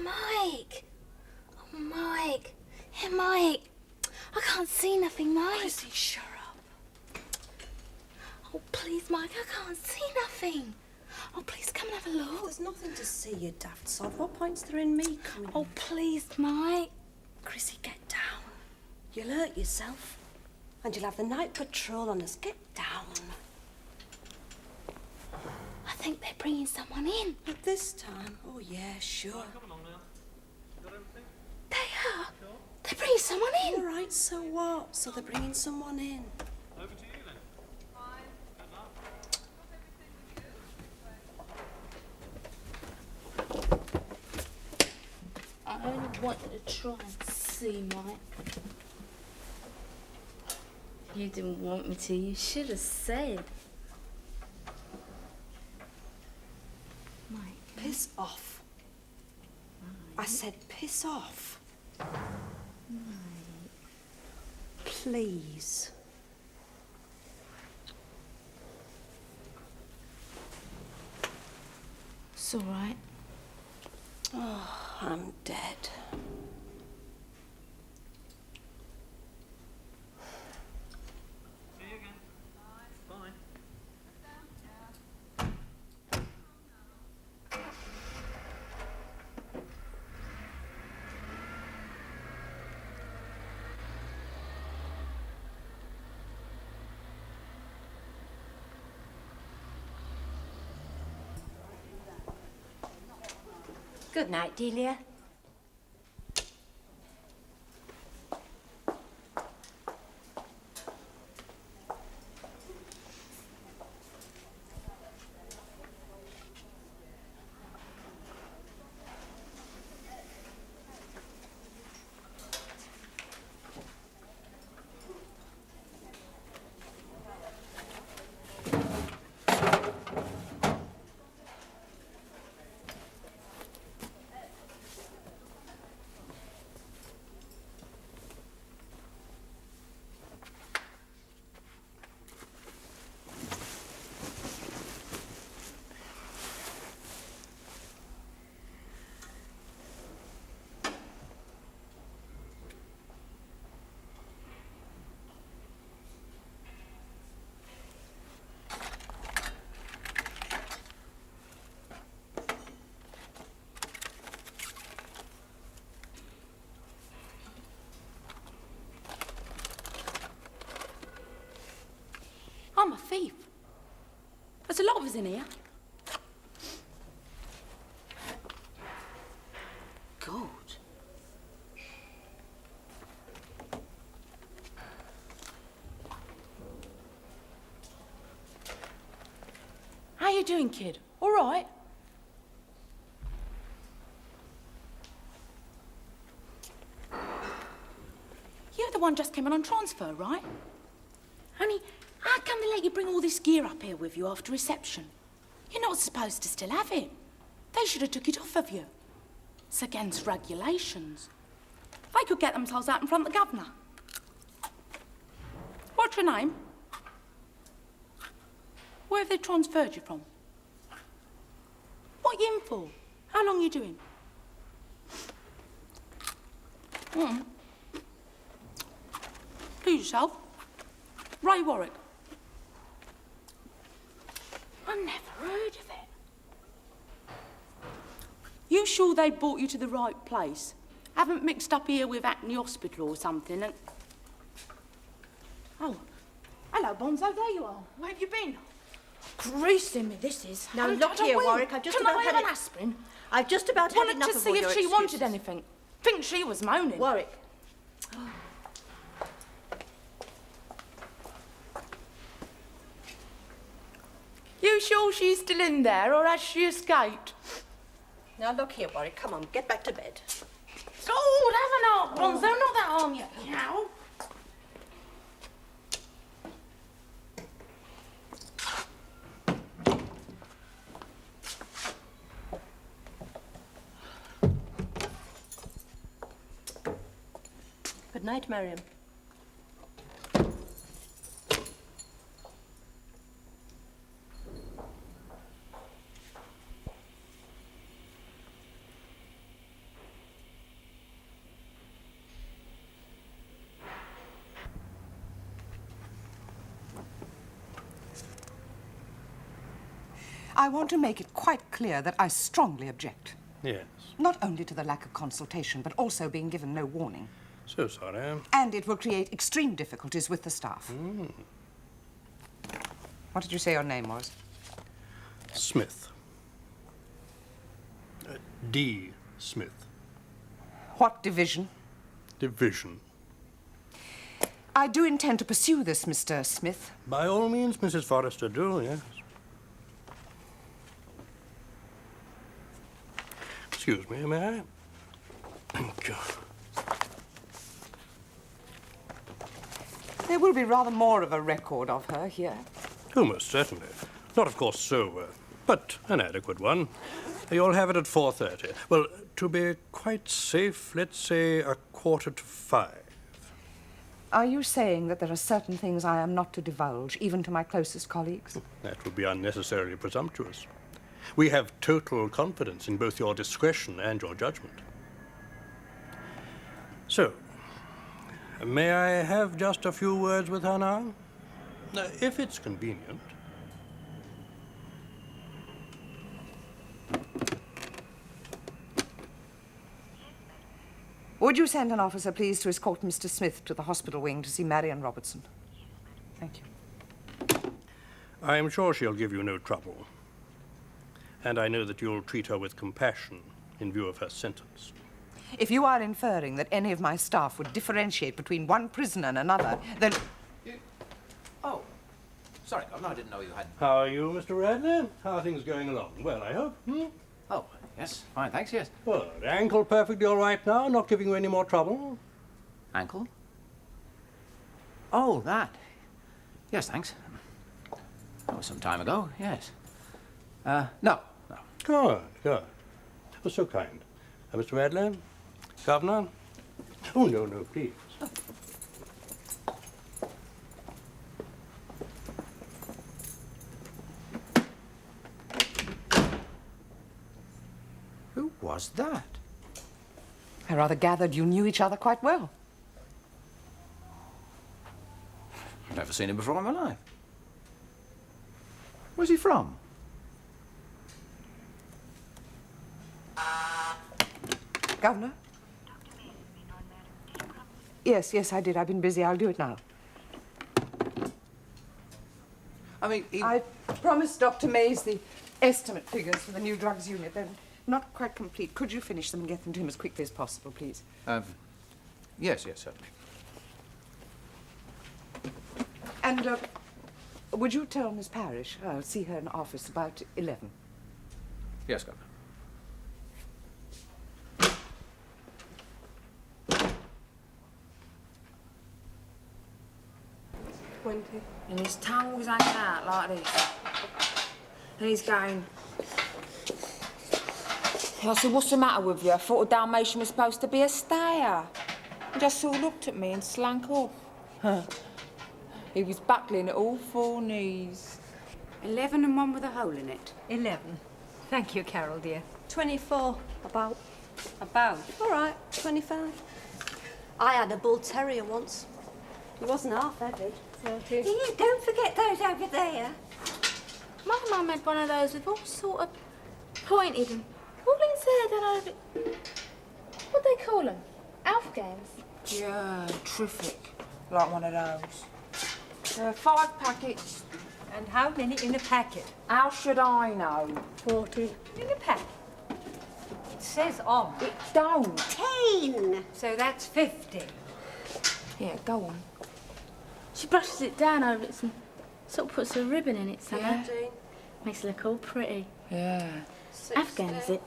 Mike! Oh, Mike! Hey, Mike! I can't see nothing, Mike. Chrissy, shut up. Oh, please, Mike, I can't see nothing. Oh, please come and have a look. There's nothing to see, you daft sod. What point's there in me coming Oh, in? please, Mike. Chrissy, get down. You'll hurt yourself. And you'll have the night patrol on us. Get down. I think they're bringing someone in. At this time? Oh, yeah, sure. Come along now. You got everything? They are. They're bringing someone in. All right, so what? So they're bringing someone in. Over to you then. I only wanted to try and see, Mike. You didn't want me to. You should have said. Mike. Piss off. I said piss off. Please. It's all right. Oh, I'm dead. See you again. Bye. Good night, Delia. I'm a thief. There's a lot of us in here. God. How you doing, kid? All right? You're the one just came in on transfer, right? Honey, how come they let you bring all this gear up here with you after reception? You're not supposed to still have it. They should have took it off of you. It's against regulations. They could get themselves out in front of the governor. What's your name? Where have they transferred you from? What are you in for? How long are you doing? Please yourself. Ray Warwick. I never heard of it. You sure they brought you to the right place? Haven't mixed up here with Acne Hospital or something and... Oh, hello, Bonzo, there you are. Where have you been? Greasing me, this is. Now look here, Warwick, I've just Can about I had have an it. aspirin? I've just about had Wanted enough to of see all if your she wanted excuses. anything. Think she was moaning. Warwick. You sure she's still in there, or has she escaped? Now look here, Warwick, come on, get back to bed. Oh, have an heart, Bonzo, not that arm yet, now. Good night, Marian. I want to make it quite clear that I strongly object. Yes. Not only to the lack of consultation, but also being given no warning. So sorry. And it will create extreme difficulties with the staff. What did you say your name was? Smith. D. Smith. What division? Division. I do intend to pursue this, Mr. Smith. By all means, Mrs. Forrester, do, yes. Excuse me, may I? Thank you. There will be rather more of a record of her here. Oh, most certainly. Not, of course, so, but an adequate one. You'll have it at 4:30. Well, to be quite safe, let's say 4:45. Are you saying that there are certain things I am not to divulge, even to my closest colleagues? That would be unnecessarily presumptuous. We have total confidence in both your discretion and your judgment. So, may I have just a few words with her now? If it's convenient. Would you send an officer, please, to escort Mr. Smith to the hospital wing to see Marian Robertson? Thank you. I am sure she'll give you no trouble. And I know that you'll treat her with compassion in view of her sentence. If you are inferring that any of my staff would differentiate between one prisoner and another, then... Oh, sorry, Governor, I didn't know you had... How are you, Mr. Radley? How are things going along? Well, I hope. Oh, yes, fine, thanks, yes. Well, ankle perfectly all right now? Not giving you any more trouble? Ankle? Oh, that. Yes, thanks. That was some time ago, yes. No. Good. Well, so kind. Mr. Radley? Governor? Oh, no, please. Who was that? I rather gathered you knew each other quite well. I've never seen him before in my life. Where's he from? Governor? Yes, I did. I've been busy. I'll do it now. I mean, he... I promised Dr. Mays the estimate figures for the new drugs unit. They're not quite complete. Could you finish them and get them to him as quickly as possible, please? Yes, certainly. And, would you tell Miss Parrish I'll see her in the office about 11? Yes, Governor. And his tongue was hanging out like this. And he's going... I said, what's the matter with you? I thought a Dalmatian was supposed to be a stayer. He just sort of looked at me and slunk off. He was buckling at all 4 knees. 11 and one with a hole in it. 11. Thank you, Carol, dear. 24, about. All right, 25. I had a bull terrier once. He wasn't half heavy. 30. Don't forget those over there. My mum had one of those with all sort of pointed and all inside and over. What do they call them? Afghans? Yeah, terrific. Like one of those. 5 packets. And how many in a packet? How should I know? 40. In a packet? It says on. It don't. 10. So that's 50. Yeah, go on. She brushes it down over it and sort of puts a ribbon in it somehow. Yeah. Makes it look all pretty. Yeah. Afghan, is it?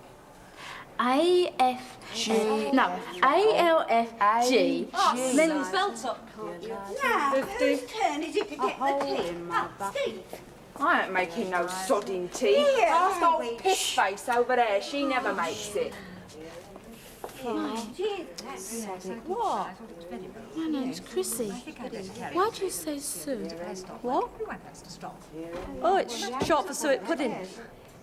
A-F-G. No, A-L-F-G. Then it's spelt up, can't you? Now, whose turn is it to get the tea? I ain't making no sodding tea. Ask old piss face over there. She never makes it. What? My name's Chrissy. Why'd you say Sue? What? Oh, it's short for suet pudding.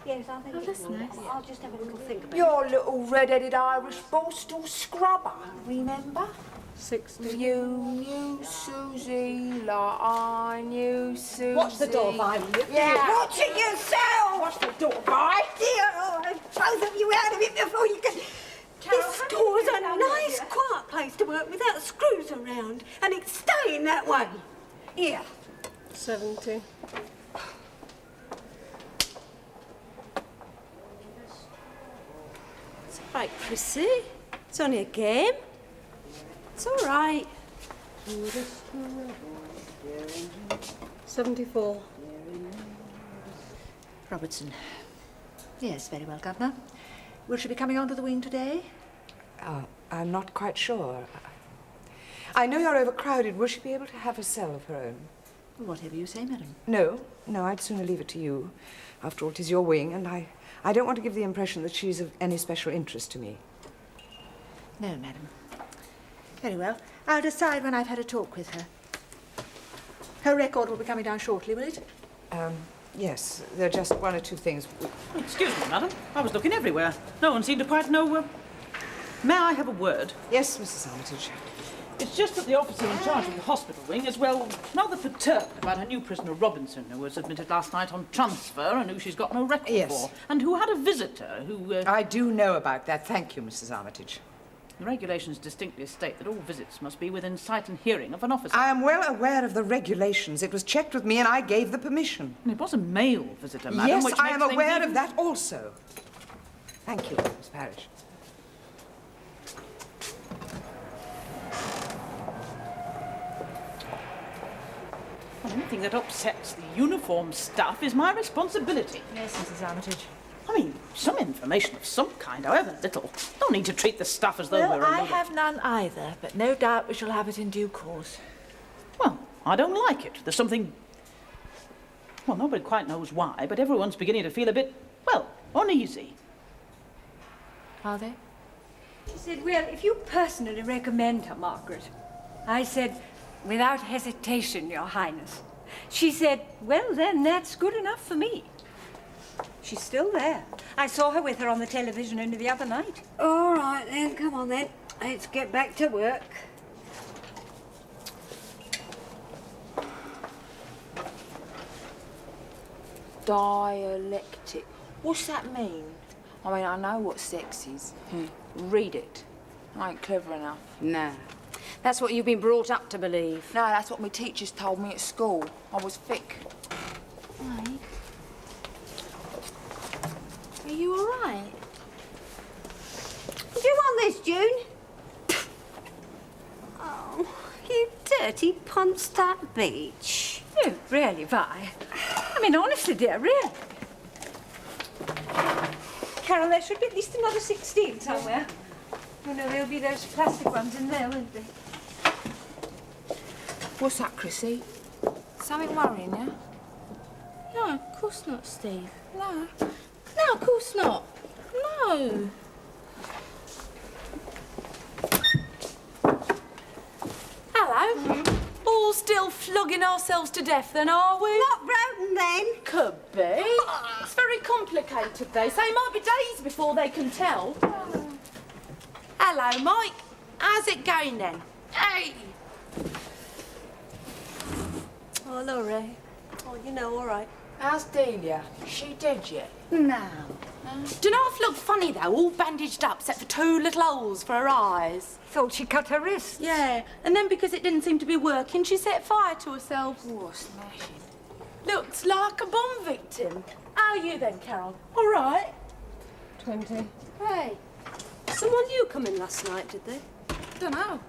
Oh, that's nice. I'll just have a little think about it. Your little red-headed Irish borstal scrubber, remember? 60. You, Susie, like I knew Susie. Watch the door, Vi. Yeah. Watch it yourself! Watch the door, Vi. Dear, both of you out of it before you can... This store's a nice, quiet place to work without screws around, and it's staying that way. Here. 70. It's all right, Chrissy. It's only a game. It's all right. 74. Robertson. Yes, very well, Governor. Will she be coming onto the wing today? I'm not quite sure. I know you're overcrowded. Will she be able to have a cell of her own? Whatever you say, madam. No, I'd sooner leave it to you. After all, it is your wing, and I don't want to give the impression that she's of any special interest to me. No, madam. Very well. I'll decide when I've had a talk with her. Her record will be coming down shortly, will it? Yes, there are just one or two things. Excuse me, madam. I was looking everywhere. No one seemed to quite know... May I have a word? Yes, Mrs. Armitage. It's just that the officer in charge of the hospital wing is, well, rather perturbed about her new prisoner, Robinson, who was admitted last night on transfer and who she's got no record for. And who had a visitor who... I do know about that. Thank you, Mrs. Armitage. The regulations distinctly state that all visits must be within sight and hearing of an officer. I am well aware of the regulations. It was checked with me and I gave the permission. And it was a male visitor, madam, yes, which I makes am things aware even... of that also. Thank you, Miss Parrish. Well, anything that upsets the uniform staff is my responsibility. Yes, Mrs. Armitage. I mean, some information of some kind, however little. No need to treat the staff as though Well, we're a I load of- have none either, but no doubt we shall have it in due course. Well, I don't like it. There's something... Well, nobody quite knows why, but everyone's beginning to feel a bit, well, uneasy. Are they? She said, well, if you personally recommend her, Margaret. I said, without hesitation, Your Highness. She said, well, then that's good enough for me. She's still there. I saw her with her on the television only the other night. All right then, come on then. Let's get back to work. Dialectic. What's that mean? I mean, I know what sex is. Read it. I ain't clever enough. Nah. That's what you've been brought up to believe. No, that's what my teachers told me at school. I was thick. Mike? Are you all right? Do you want this, June? Oh, you dirty Ponstadt Beach. Oh, really, Vi? I mean, honestly, dear, really. Carol, there should be at least another 16 somewhere. You know, there'll be those plastic ones in there, won't there? What's that, Chrissy? Something worrying you? No, of course not, Steve. No. No, of course not. No. Hello. All still flogging ourselves to death then, are we? Not Roden then. Could be. It's very complicated, they say. It might be days before they can tell. Hello, Mike. How's it going then? Hey! Oh, Laurie. Oh, you know, all right. How's Delia? She dead yet? No. Don't know if it looked funny, though, all bandaged up, except for 2 little holes for her eyes. Thought she cut her wrist. Yeah, and then because it didn't seem to be working, she set fire to herself. Oh, smashing. Looks like a bomb victim. How are you then, Carol? All right? 20. Hey. Someone new come in last night, did they? Dunno.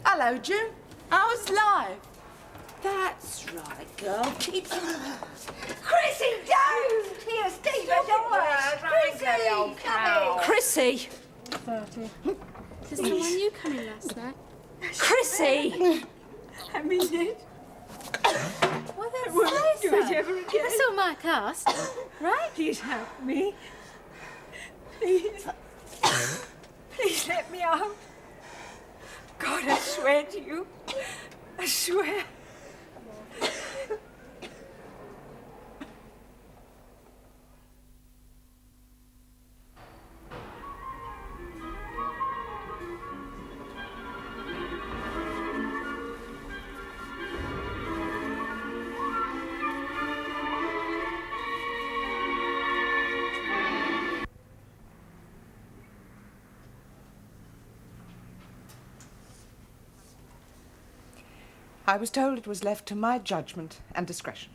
Hello, June. I was live. That's right, girl. Keep... Chrissy, don't! Here, Steve, don't worry. Chrissy, come in. Chrissy! 30. There's someone new coming last night. Chrissy! I mean it. Well, then Won't say do it so. ever again. That's all my cast, right? Please help me. Please. Please let me out. God, I swear to you. I swear. I was told it was left to my judgment and discretion.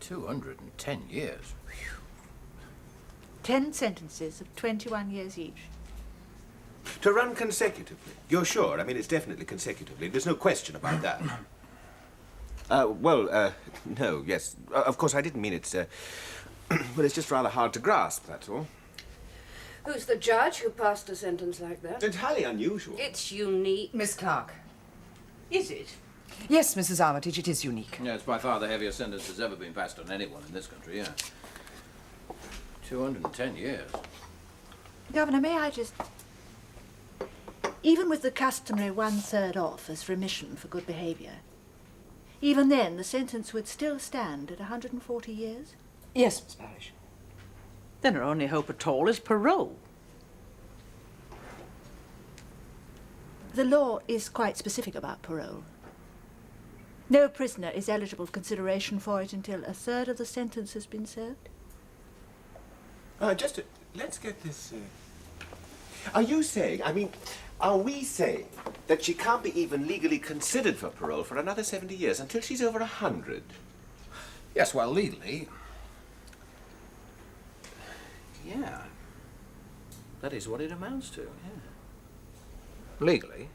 $210 years. 10 sentences of 21 years each. To run consecutively? You're sure? I mean, it's definitely consecutively. There's no question about that. No, yes. Of course, I didn't mean it's, well, it's just rather hard to grasp, that's all. Who's the judge who passed a sentence like that? It's entirely unusual. It's unique. Miss Clarke. Is it? Yes, Mrs. Armitage, it is unique. Yeah, it's by far the heaviest sentence that's ever been passed on anyone in this country, yeah. 210 years. Governor, may I just... Even with the customary 1/3 off as remission for good behaviour, even then the sentence would still stand at 140 years? Yes, Miss Parrish. Then her only hope at all is parole. The law is quite specific about parole. No prisoner is eligible for consideration for it until 1/3 of the sentence has been served. Let's get this... Are you saying, are we saying that she can't be even legally considered for parole for another 70 years until she's over 100? Yes, well, legally... Yeah. That is what it amounts to, yeah. Legally.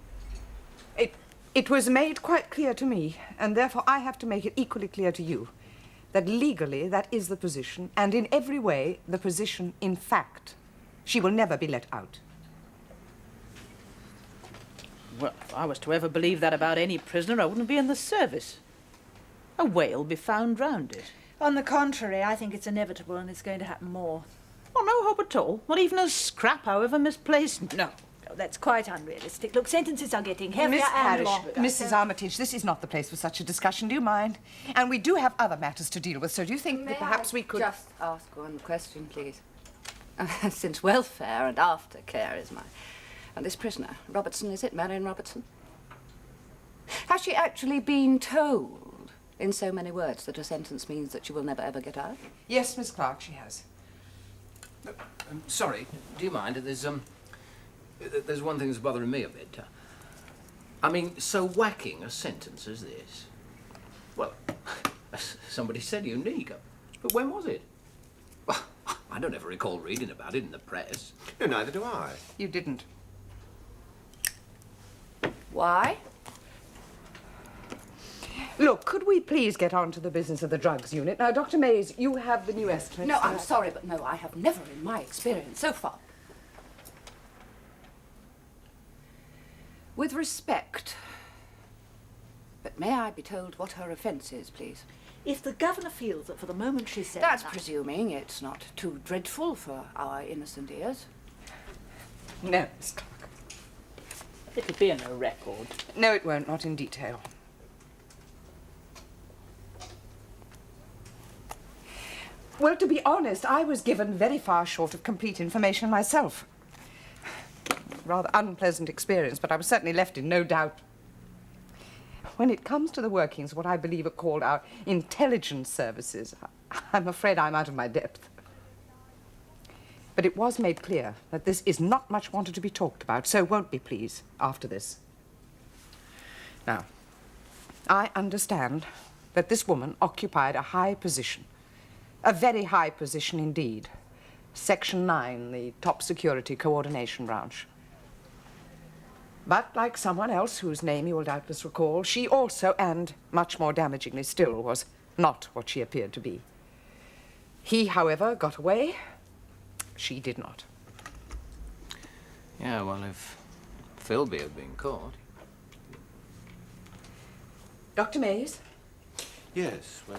It was made quite clear to me, and therefore I have to make it equally clear to you, that legally that is the position, and in every way the position in fact. She will never be let out. Well, if I was to ever believe that about any prisoner, I wouldn't be in the service. A way will be found round it. On the contrary, I think it's inevitable and it's going to happen more. Oh, no hope at all. Not even a scrap, however misplaced. No. Oh, that's quite unrealistic. Look, sentences are getting heavier Miss and Parrish, longer. Mrs. Armitage, this is not the place for such a discussion, do you mind? And we do have other matters to deal with, so do you think that perhaps we could... just ask one question, please? Since welfare and aftercare is and this prisoner, Robertson, is it? Marian Robertson? Has she actually been told, in so many words, that a sentence means that she will never ever get out? Yes, Miss Clarke, she has. Sorry, do you mind? There's one thing that's bothering me a bit. I mean, so whacking a sentence as this, well, somebody said unique, but when was it? Well, I don't ever recall reading about it in the press. No, neither do I. You didn't. Why? Look, could we please get on to the business of the drugs unit? Now, Dr. Mays, you have the new estimates. No, I'm sorry, but no, I have never in my experience so far. With respect, but may I be told what her offence is, please? If the governor feels that for the moment she's said That's enough... presuming it's not too dreadful for our innocent ears. No, Miss Clarke. It'll be in her record. No, it won't, not in detail. Well, to be honest, I was given very far short of complete information myself. Rather unpleasant experience, but I was certainly left in no doubt. When it comes to the workings of what I believe are called our intelligence services, I'm afraid I'm out of my depth. But it was made clear that this is not much wanted to be talked about, so won't be, please, after this. Now, I understand that this woman occupied a high position. A very high position indeed. Section 9, the top security coordination branch. But like someone else whose name you will doubtless recall, she also, and much more damagingly still, was not what she appeared to be. He, however, got away. She did not. Yeah, well, if Philby had been caught... Dr. Mays? Yes, well,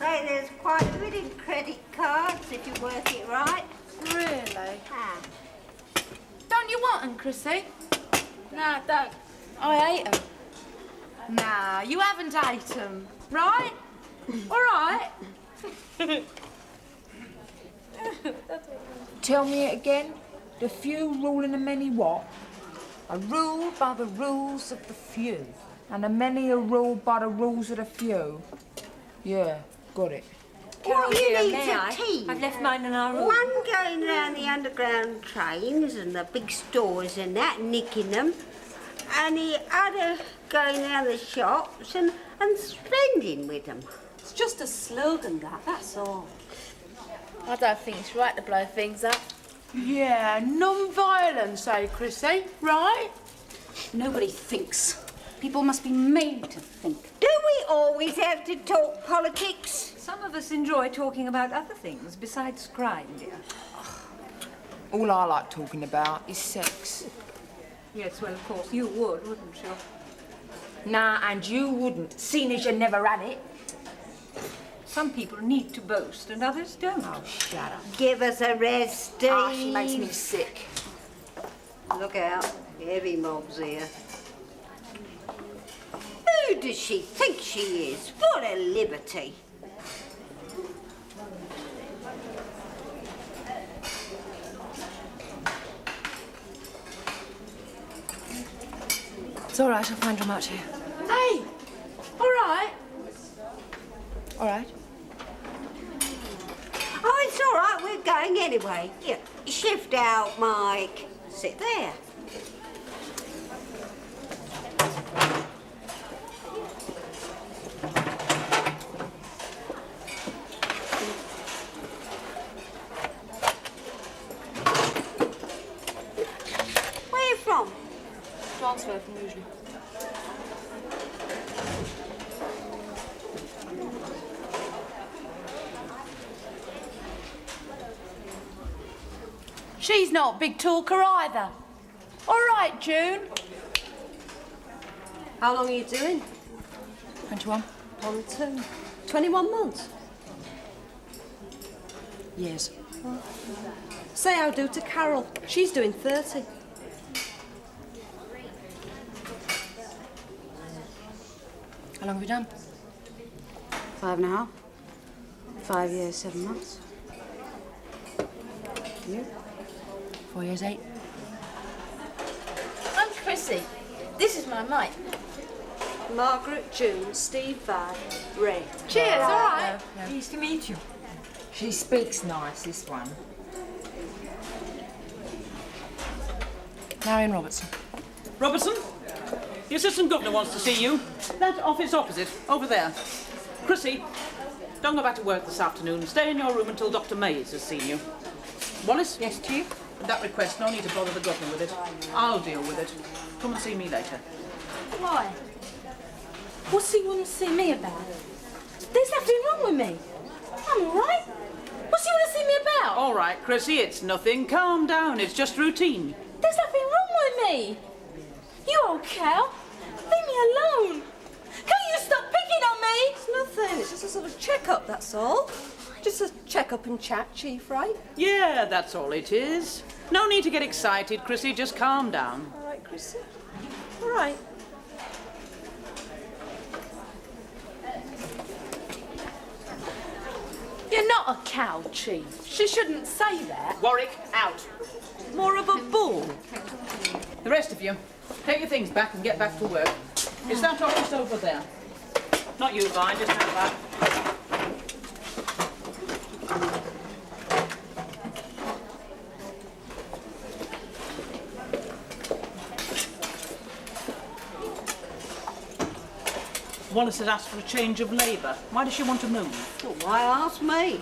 Hey, there's quite a it in credit cards if you work it right. Really? Ah. Don't you want them, Chrissy? No, don't. I hate them. Nah, you haven't ate them, right? All right. Tell me it again. The few ruling the many what? Are ruled by the rules of the few, and the many are ruled by the rules of the few. Yeah, got it. What you dear, need may a I? tea? I've left mine in our room. One going round the underground trains and the big stores and that, nicking them, and the other going round the shops and spending with them. It's just a slogan, that's all. I don't think it's right to blow things up. Yeah, non-violence, eh, Chrissy? Right? Nobody thinks. People must be made to think. Do we always have to talk politics? Some of us enjoy talking about other things besides crime, dear. All I like talking about is sex. Yes, well, of course, you would, wouldn't you? Nah, and you wouldn't, seeing as you never had it. Some people need to boast and others don't. Oh, shut up. Give us a rest, Steve. Ah, she makes me sick. Look out, heavy mobs here. Who does she think she is? What a liberty. It's all right, I'll find them out here. Hey! All right. All right. Oh, it's all right, we're going anyway. Here, shift out, Mike. Sit there. Where are you from? Transfer from usually. She's not a big talker either. All right, June. How long are you doing? 21. On 21 months? Years. Say how do to Carol. She's doing 30. How long have you done? 5.5. 5 years, 7 months. You? 4 years, 8. I'm Chrissy. This is my mate. Margaret, June, Steve, Van, Ray. Cheers, all right. Pleased to meet you. She speaks nice, this one. Marian Robertson. Robertson? The Assistant Governor wants to see you. That office opposite, over there. Chrissy, don't go back to work this afternoon. Stay in your room until Dr. Mays has seen you. Wallace? Yes, Chief? That request, no need to bother the Governor with it. I'll deal with it. Come and see me later. Why? What's he want to see me about? There's nothing wrong with me. I'm all right. What's he want to see me about? All right, Chrissy, it's nothing. Calm down. It's just routine. There's nothing wrong with me. You old cow. Leave me alone. Can't you stop picking on me? It's nothing. It's just a sort of check-up, that's all. Just a check-up and chat, Chief, right? Yeah, that's all it is. No need to get excited, Chrissy. Just calm down. All right, Chrissy. All right. You're not a cow, Chief. She shouldn't say that. Warwick, out. More of a bull. The rest of you, take your things back and get back to work. It's that office over there. Not you, Vine, just have that. Wallace has asked for a change of labour. Why does she want to move? Well, why ask me?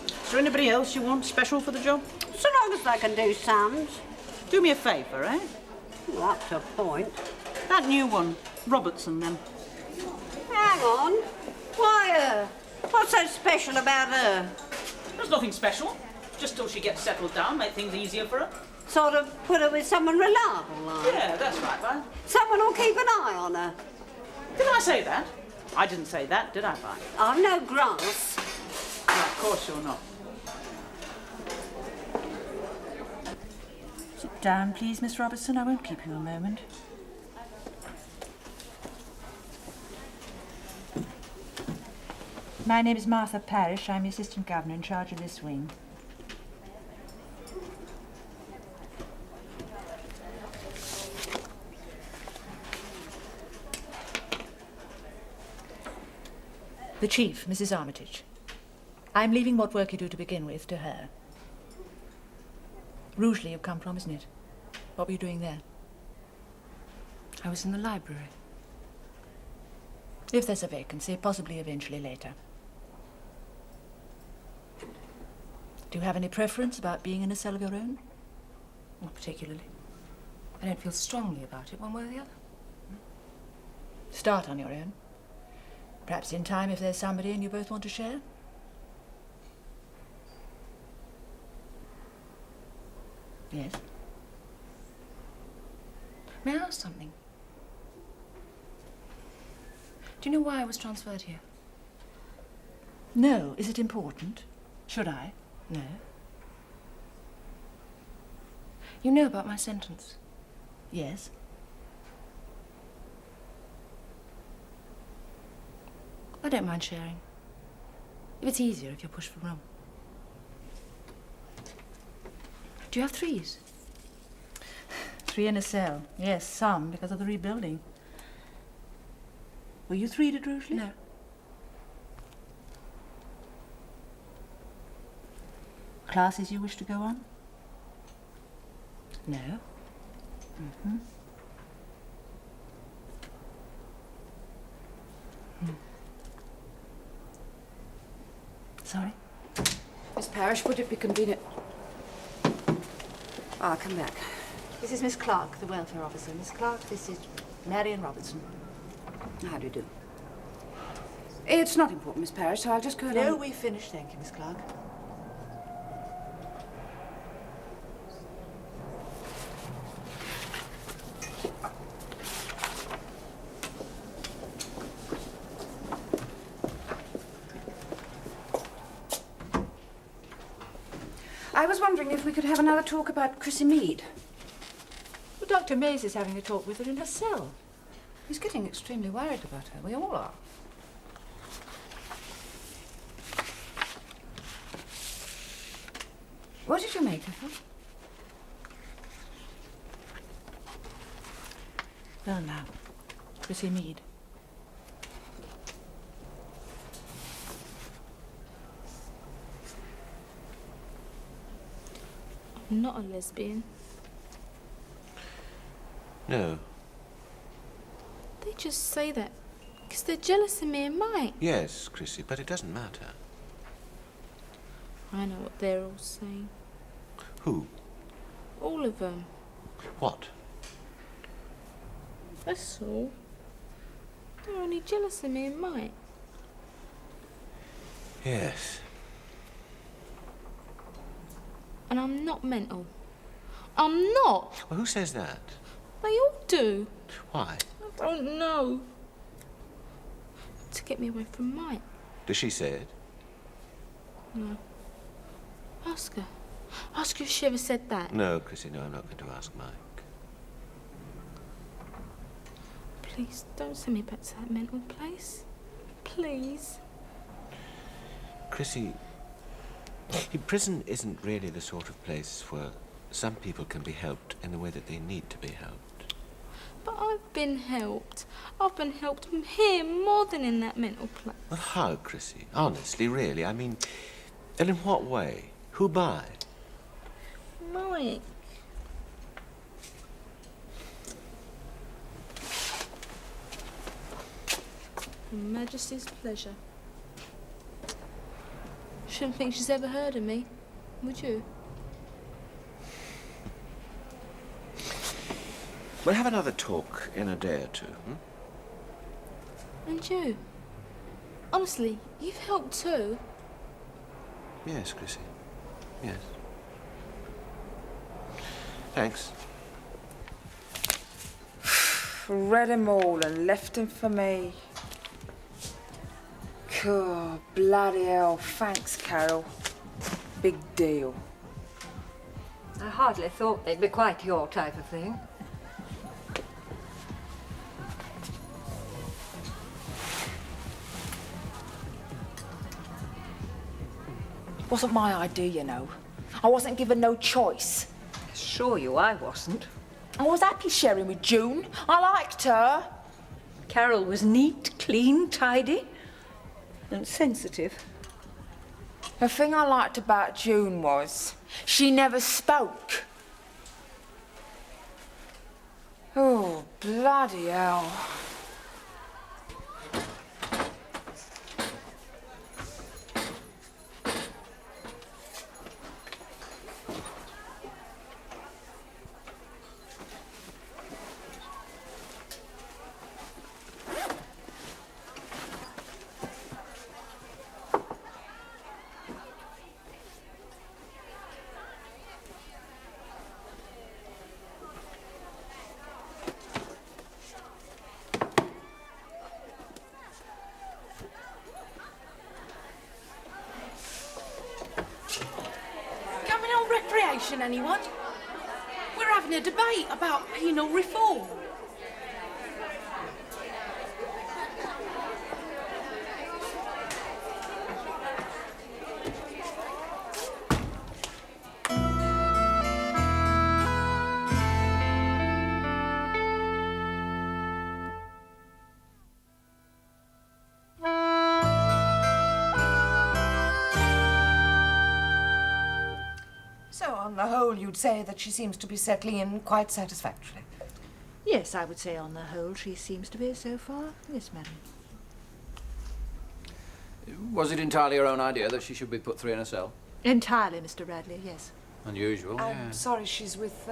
Is there anybody else you want special for the job? So long as I can do sums. Do me a favour, eh? Well, up to a point. That new one, Robertson, then. Hang on. Why her? What's so special about her? There's nothing special. Just till she gets settled down, make things easier for her. Sort of put her with someone reliable, like. Yeah, that's right, Vine. Someone who'll keep an eye on her. Did I say that? I didn't say that, did I, Vine? I've no grass. of course you're not. Sit down, please, Miss Robertson. I won't keep you a moment. My name is Martha Parrish. I'm the Assistant Governor in charge of this wing. The Chief, Mrs. Armitage. I'm leaving what work you do to begin with to her. Rugeley you've come from, isn't it? What were you doing there? I was in the library. If there's a vacancy, possibly eventually later. Do you have any preference about being in a cell of your own? Not particularly. I don't feel strongly about it one way or the other. Start on your own. Perhaps in time if there's somebody and you both want to share. Yes? May I ask something? Do you know why I was transferred here? No. Is it important? Should I? No. You know about my sentence? Yes. I don't mind sharing. If it's easier if you're pushed for room. Do you have threes? 3 in a cell. Yes, some, because of the rebuilding. Were you 3'd at Rugeley? No. Classes you wish to go on? No. Mm-hmm. Sorry? Miss Parrish, would it be convenient? I'll come back. This is Miss Clarke, the welfare officer. Miss Clarke, this is Marian Robertson. How do you do? It's not important, Miss Parrish, so I'll just go along. No, we've finished, thank you, Miss Clarke. I was wondering if we could have another talk about Chrissy Mead. Well, Dr. Mays is having a talk with her in her cell. He's getting extremely worried about her. We all are. What did you make of her? Well, now, Chrissy Mead. I'm not a lesbian. No. They just say that because they're jealous of me and Mike. Yes, Chrissy, but it doesn't matter. I know what they're all saying. Who? All of them. What? That's all. They're only jealous of me and Mike. Yes. And I'm not mental. I'm not. Well, who says that? They all do. Why? I don't know. To get me away from Mike. Does she say it? No. Ask her. Ask her if she ever said that. No, Chrissy, no, I'm not going to ask Mike. Please, don't send me back to that mental place. Please. Chrissy, prison isn't really the sort of place where some people can be helped in the way that they need to be helped. But I've been helped. I've been helped here more than in that mental place. Well, how, Chrissy? Honestly, really? I mean, and in what way? Who by? Mike. Her Majesty's pleasure. Shouldn't think she's ever heard of me, would you? We'll have another talk in a day or two, And you? Honestly, you've helped too. Yes, Chrissy. Yes. Thanks. Read him all and left him for me. Oh, bloody hell. Thanks, Carol. Big deal. I hardly thought they'd be quite your type of thing. Wasn't my idea, you know. I wasn't given no choice. Assure you I wasn't. I was happy sharing with June. I liked her. Carol was neat, clean, tidy, and sensitive. The thing I liked about June was she never spoke. Oh, bloody hell. Anyone? We're having a debate about penal reform. So, on the whole, you'd say that she seems to be settling in quite satisfactorily? Yes, I would say on the whole she seems to be so far. Yes, madam. Was it entirely her own idea that she should be put 3 in a cell? Entirely, Mr. Radley, yes. Unusual, I'm sorry, she's with,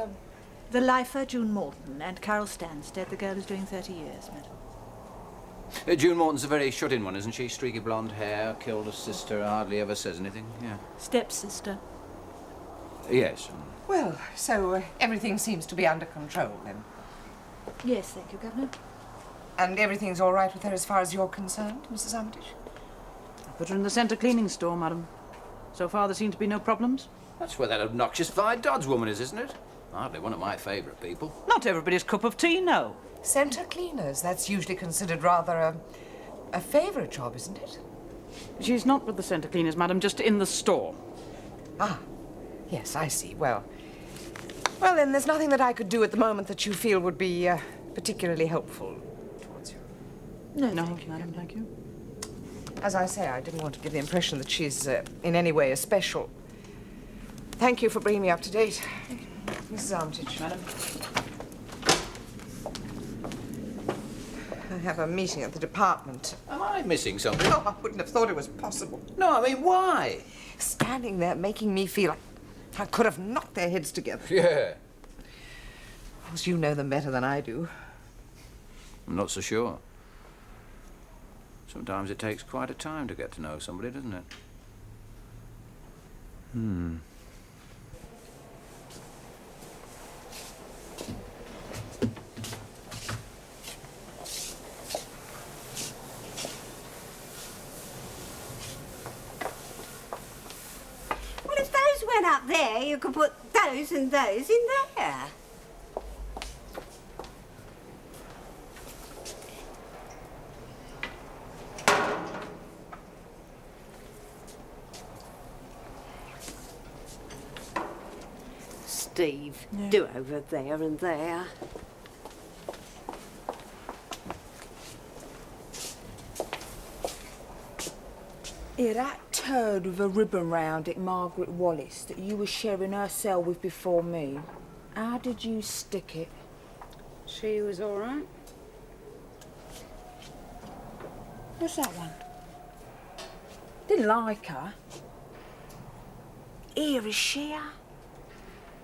The lifer, June Morton, and Carol Stanstead. The girl is doing 30 years, madam. June Morton's a very shut-in one, isn't she? Streaky blonde hair, killed her sister, hardly ever says anything, yeah. Stepsister. Yes. Well, so everything seems to be under control, then? Yes, thank you, Governor. And everything's all right with her as far as you're concerned, Mrs. Armitage? I put her in the centre cleaning store, madam. So far, there seem to be no problems. That's where that obnoxious Vi Dodds woman is, isn't it? Hardly one of my favourite people. Not everybody's cup of tea, no. Centre cleaners, that's usually considered rather a favourite job, isn't it? She's not with the centre cleaners, madam, just in the store. Ah. Yes, I see. Well, then there's nothing that I could do at the moment that you feel would be particularly helpful towards you. No, madam, thank you. As I say, I didn't want to give the impression that she's in any way especial. Thank you for bringing me up to date, Mrs. Armitage. Madam. I have a meeting at the department. Am I missing something? Oh, I wouldn't have thought it was possible. No, I mean, why? Standing there making me feel like I could have knocked their heads together. Yeah. Of course, you know them better than I do. I'm not so sure. Sometimes it takes quite a time to get to know somebody, doesn't it? Well, if those went up there, you could put those and those in there. Steve, do over there and there. Yeah, that turd with a ribbon round it, Margaret Wallace, that you were sharing her cell with before me. How did you stick it? She was all right. What's that one? Didn't like her. Here is she.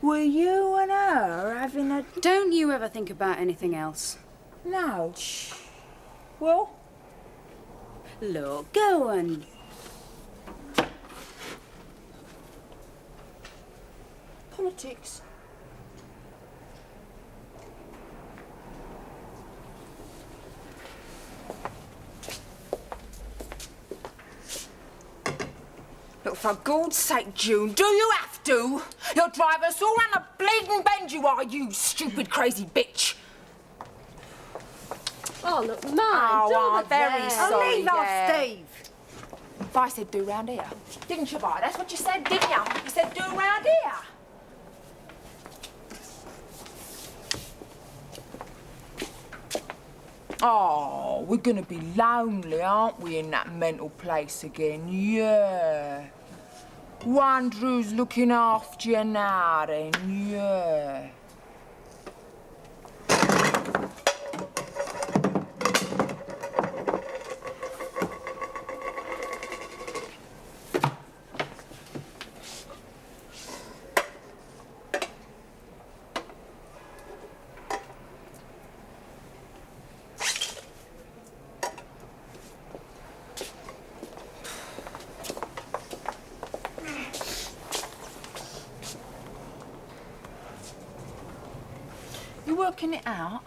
Were you and her having a... Don't you ever think about anything else. No. Shh. Well? Look, go and... Politics. Look, for God's sake, June, do you have to? You'll drive us all round the bleeding bend, you are, you stupid, crazy bitch. Oh, look, Mum, Oh, I'm very sorry. leave off, Steve. If I said do round here, didn't you, Vi? That's what you said, didn't you? You said do round here. Oh, we're gonna be lonely, aren't we, in that mental place again? Yeah. Wonder who's looking after you now, then, yeah. Working it out?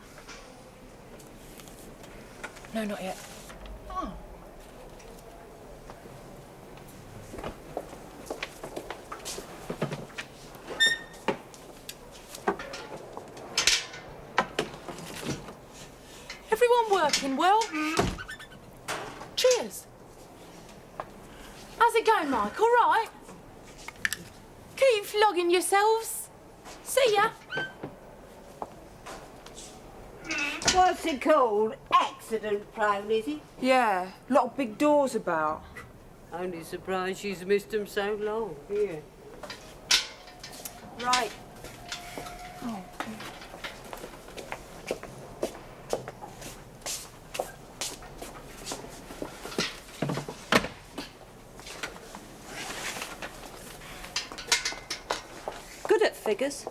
No, not yet. Oh. Everyone working well? Cheers. How's it going, Mike? All right? Keep flogging yourselves. See ya. What's it called? Accident prone, is it? Yeah, a lot of big doors about. Only surprised she's missed them so long. Yeah. Right. Oh, Good at figures.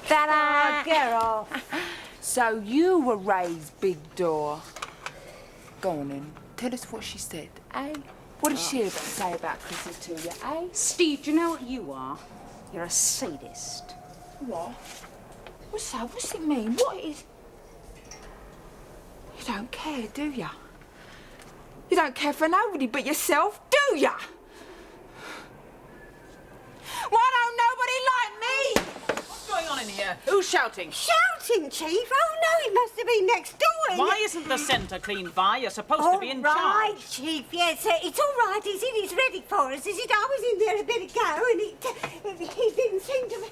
Ta-da! Get off. So you were raised big door. Go on then. Tell us what she said, eh? What did she say about Chrissy to you, eh? Steve, do you know what you are? You're a sadist. What? What's that? What's it mean? What is... You don't care, do ya? You don't care for nobody but yourself, do ya? Why don't nobody like me? What's going on in here? Who's shouting? Shouting, Chief? Oh, no, it must have been next door. Why isn't the centre cleaned, Vi? You're supposed to be in charge. All right, Chief, yes. It's all right, is it? It's ready for us, is it? I was in there a bit ago and it didn't seem to...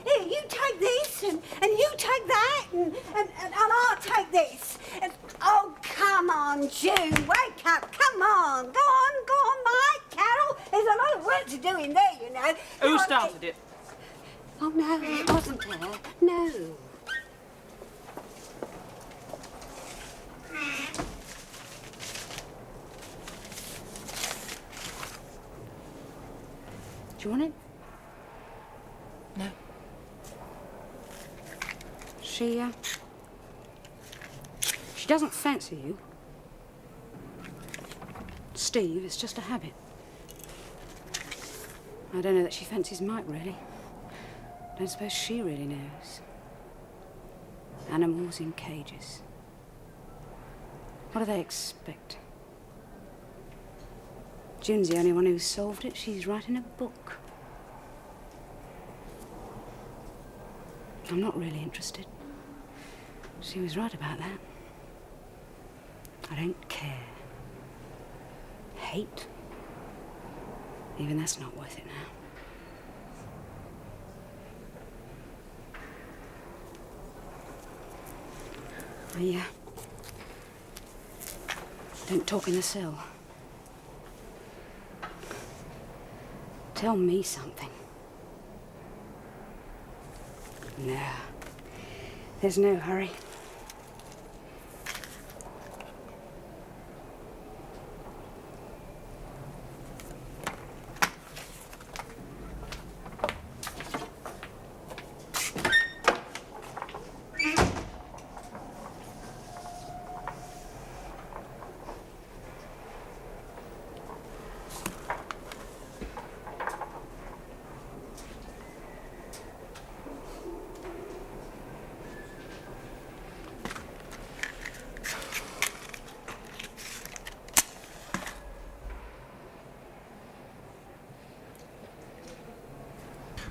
Here, you take this and you take that and I'll take this. And, oh, come on, June, wake up, come on. Go on, Mike, Carol. There's a lot of work to do in there, you know. Who started it? Oh, no, it wasn't her. No. Do you want it? No. She doesn't fancy you. Steve, it's just a habit. I don't know that she fancies Mike, really. I don't suppose she really knows. Animals in cages. What do they expect? June's the only one who solved it. She's writing a book. I'm not really interested. She was right about that. I don't care. Hate? Even that's not worth it now. I don't talk in the cell. Tell me something. No. There's no hurry.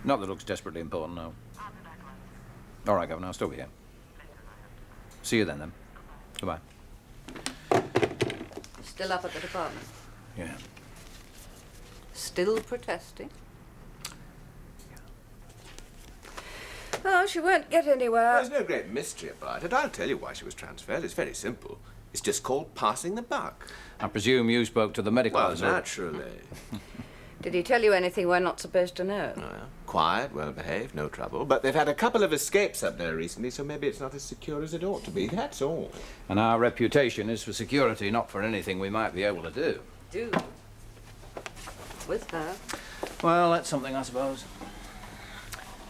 Not that it looks desperately important, no. All right, Governor, I'll still be here. See you then. Goodbye. Still up at the department? Yeah. Still protesting? Oh, she won't get anywhere. There's no great mystery about it. I'll tell you why she was transferred. It's very simple. It's just called passing the buck. I presume you spoke to the medical officer. Well, naturally. Did he tell you anything we're not supposed to know? Oh, yeah. Quiet, well-behaved, no trouble. But they've had a couple of escapes up there recently, so maybe it's not as secure as it ought to be. That's all. And our reputation is for security, not for anything we might be able to do. Do? With her? Well, that's something, I suppose.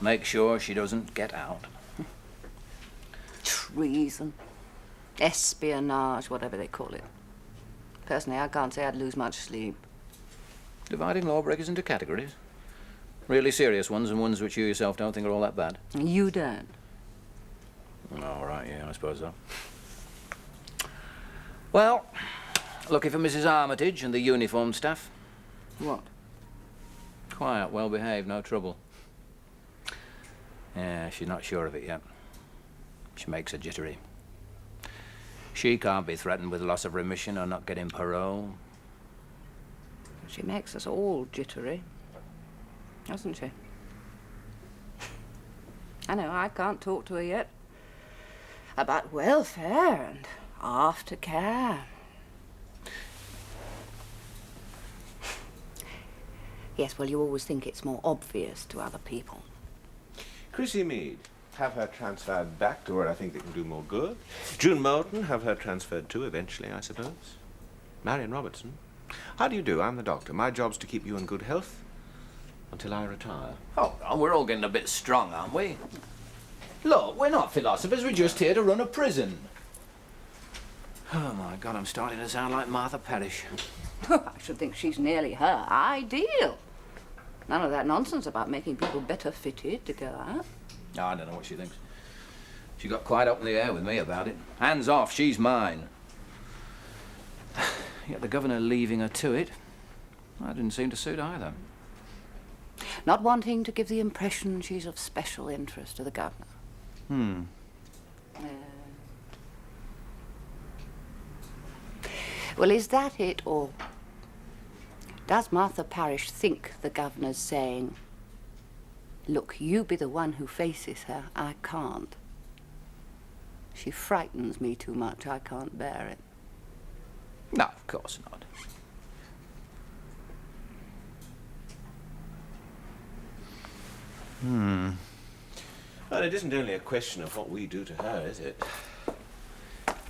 Make sure she doesn't get out. Treason. Espionage, whatever they call it. Personally, I can't say I'd lose much sleep. Dividing lawbreakers into categories. Really serious ones and ones which you yourself don't think are all that bad. You don't. All right, yeah, I suppose so. Well, lucky for Mrs. Armitage and the uniform staff. What? Quiet, well-behaved, no trouble. Yeah, she's not sure of it yet. She makes her jittery. She can't be threatened with loss of remission or not getting parole. She makes us all jittery, doesn't she? I know, I can't talk to her yet about welfare and aftercare. Yes, well, you always think it's more obvious to other people. Chrissy Mead, have her transferred back to where I think they can do more good. June Morton, have her transferred too, eventually, I suppose. Marian Robertson. How do you do? I'm the doctor. My job's to keep you in good health until I retire. Hold on, we're all getting a bit strong, aren't we? Look, we're not philosophers, we're just here to run a prison. Oh, my God, I'm starting to sound like Martha Parrish. I should think she's nearly her ideal. None of that nonsense about making people better fitted to go out. Oh, I don't know what she thinks. She got quite up in the air with me about it. Hands off, she's mine. Yet the governor leaving her to it, that didn't seem to suit either. Not wanting to give the impression she's of special interest to the governor. Well, is that it, or does Martha Parrish think the governor's saying, look, you be the one who faces her, I can't. She frightens me too much, I can't bear it. No, of course not. Well, it isn't only a question of what we do to her, is it?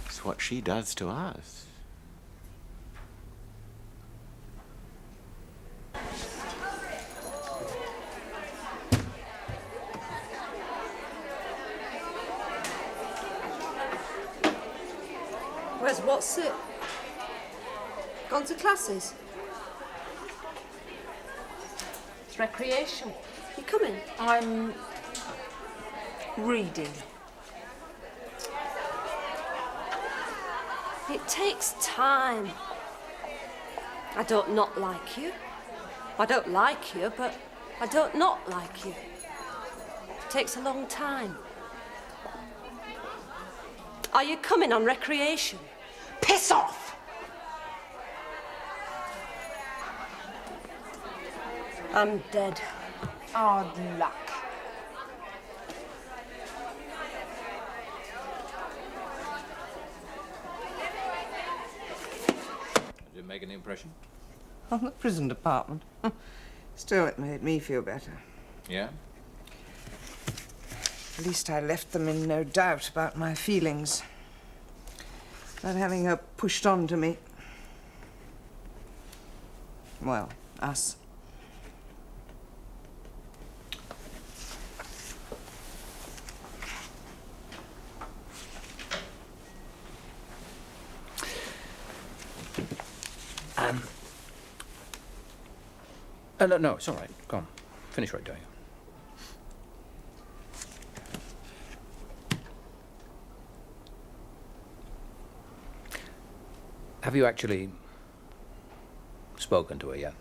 It's what she does to us. Where's Watson? Gone to classes? It's recreation. You coming? I'm reading. It takes time. I don't not like you. I don't like you, but I don't not like you. It takes a long time. Are you coming on recreation? Piss off! I'm dead. Hard luck. Did it make any impression? On the prison department. Still, it made me feel better. Yeah? At least I left them in no doubt about my feelings. About having her pushed on to me. Well, us. No, it's all right. Go on. Finish what you're doing. Have you actually spoken to her yet?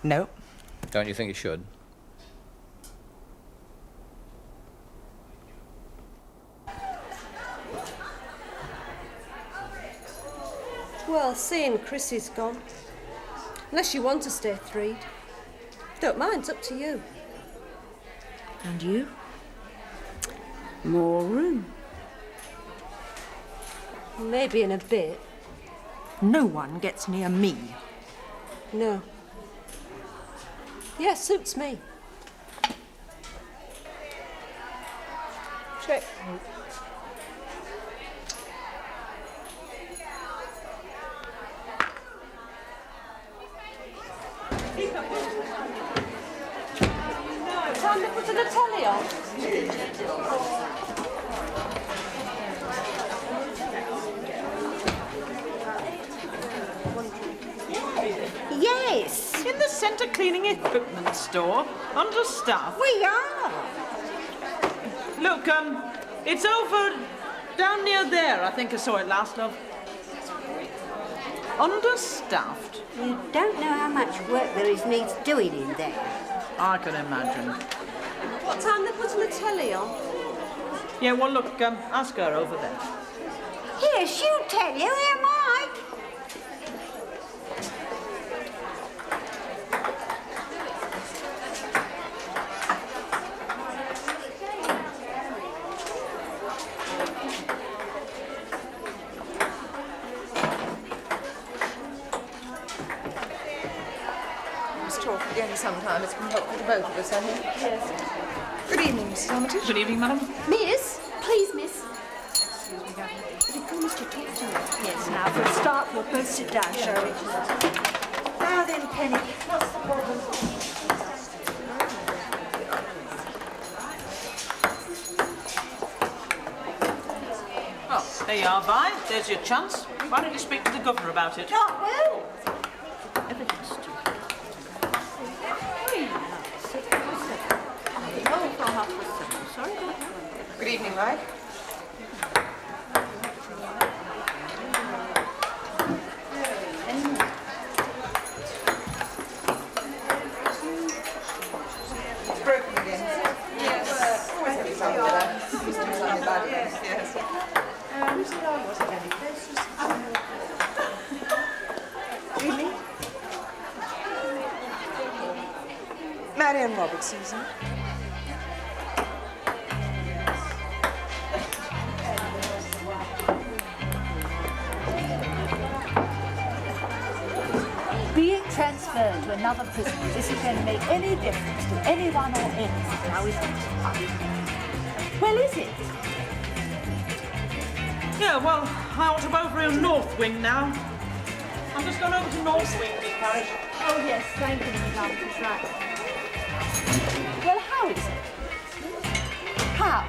No. Don't you think you should? Well, seeing Chrissy's gone. Unless you want to stay threed. Don't mind, it's up to you. And you? More room. Maybe in a bit. No one gets near me. No. Yeah, suits me. Check. Time to put the telly on. Yes. In the centre cleaning equipment store, understaffed. We are. Look, it's over down near there. I think I saw it last, love. Understaffed. You don't know how much work there is needs doing in there. I can imagine. What time they putting the telly on? Yeah, well, look, ask her over there. Here, she'll tell you, am I? Talk again sometime. It's been helpful to both of us, I think. Yes. Good evening, Mrs. Armitage. Good evening, madam. Miss, please, miss. Excuse me, Gavin. But he promised to talk to you. Yes, now for a start, we'll both sit down, shall we? Now then, Penny, what's the problem? Oh, there you are, Vi. There's your chance. Why don't you speak to the governor about it? Oh, well. Good evening, Mike. It's broken again. Yes. Always having something with that. Used to be something about it. Yes. Whose alarm was it, Annie? Good evening. Marian Robertson, isn't it? Being transferred to another prison isn't going to make any difference to anyone or anything, now is it? Well, is it? Yeah, well, I ought to go over in North Wing now. I'm just going over to North Wing, Miss Parrish. Oh, yes, thank you, Miss Armitage, right. Well, how is it? How?